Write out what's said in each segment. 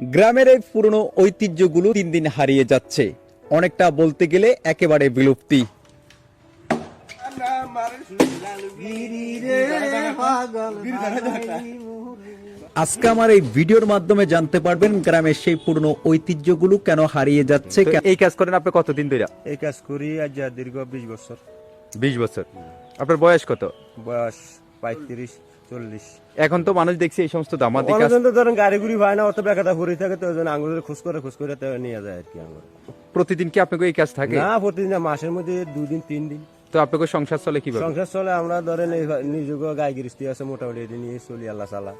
গ্রামের এই পুরনো ঐতিহ্যগুলো দিন দিন হারিয়ে যাচ্ছে, অনেকটা বলতে গেলে একেবারে বিলুপ্তি। আজকে আমার এই ভিডিওর মাধ্যমে জানতে পারবেন গ্রামের সেই পুরনো ঐতিহ্যগুলো কেন হারিয়ে যাচ্ছে। এই কাজ করেন আপনি কতদিন ধরে? এই কাজ করি আজ দীর্ঘ 20 বছর। 20 বছর। আপনার বয়স কত? বয়স 35-40। এখন তো মানুষ দেখছি এই সমস্ত দামাদি কাজ, অনেকজন তো ধরেন গাড়ি গুড়ি হয় না, অত বেকাটা ভরে থাকে, তো ওই জন্য আঙুলের খুশ করে তো নিয়ে যায় আর কি। আমার প্রতিদিন কি আপনাকে এই কাজ থাকে? না, প্রতিদিন না, মাসের মধ্যে 2 দিন 3 দিন। তো আপনাকে সংসার চলে কিভাবে? সংসার চলে, আমরা ধরেন নিজেকে গাই গৃহস্থী আছে, মোটামুটি এটা নিয়ে চলি, আল্লাহ সালা।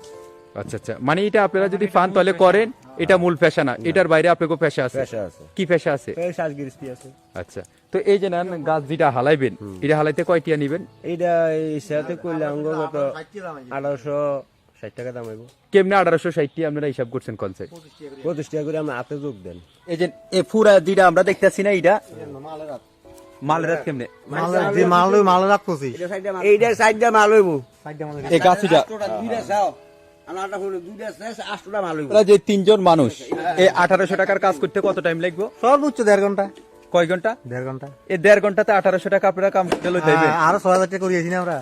আচ্ছা আচ্ছা, মানে এটা আপনারা যদি পান তাহলে করেন, এটা মূল পেশা না, এটার বাইরে আপনাকে পেশা আছে? পেশা আছে। কি পেশা আছে? এই শ্বাস গৃহস্থী আছে। আচ্ছা, তো এই যে নেন গাছ যেটা হালাইবেন, এটা হালাইতে কয়টিয়া নিবেন? এইটা এই সাথে করলে আমাকে কত 1860 টাকা দাম হইব। কেমনে 1860 আপনারা হিসাব করছেন কনসেপ্ট? 25 টাকা করে আমরা হাতে যোগ দেন। এই যে এ পুরা যেটা আমরা দেখতেছি না, এটা মালের রাত কেমনে? এইটা সাইডটা মাল হইব। এই গাছিটা আপনারা যে 3 জন মানুষ এই 1800 টাকার কাজ করতে কত টাইম লাগবে? সর্বোচ্চ 1.5 ঘন্টা। কয় ঘন্টা? 1.5 ঘন্টা। এই 1.5 ঘন্টাতে 1800 টাকা আপনারা কাম করতে লই যাইবেন। আরো 6000 টাকা করিয়েছি না আমরা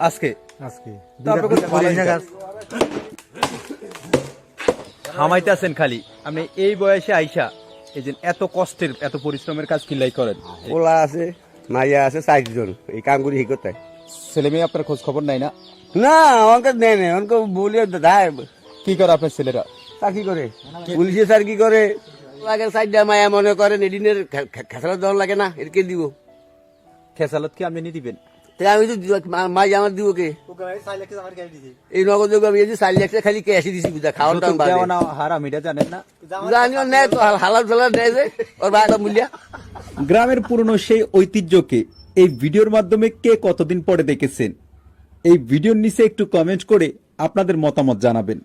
আজকে আজকে। তো আপনাকে করিয়েছি না কাজ। হামাইতেছেন খালি। আপনি এই বয়সে আইসা এই যে এত কষ্টের এত পরিশ্রমের কাজ কিলাই করেন? পোলা আছে, মাইয়া আছে 4 জন, এই কাম করি এই করতে। ছেলে মেয়ে আপনার খোঁজ খবর নাই না? না, আমাকে নেই নেই, আমাকে বলিয়ে দায়। কি করে আপনার ছেলেরা? চাকরি করে, পুলিশে চাকরি করে। লাগে সাইডটা মায়া মনে করেন, এদিনের খেসালা দেওয়ার লাগে না, এরকে দিব। খেসালত কি আপনি দিবেন? তাই আমি তো মাই আমার দিব কে? এই নগদ যোগ আমি 4 লাখ টাকা খালি ক্যাশে দিছি, বুঝা খাওয়ার দাম বাড়ে। দেওয়া না হারাম, এটা জানেন না? জানিও নেই তো, হালাল ফালাল নেই যে ওর ভাইটা মূল্যা। গ্রামের পুরনো সেই ঐতিহ্যকে এই ভিডিওর মাধ্যমে কে কতদিন পরে দেখেছেন, এই ভিডিওর নিচে একটু কমেন্ট করে আপনাদের মতামত জানাবেন।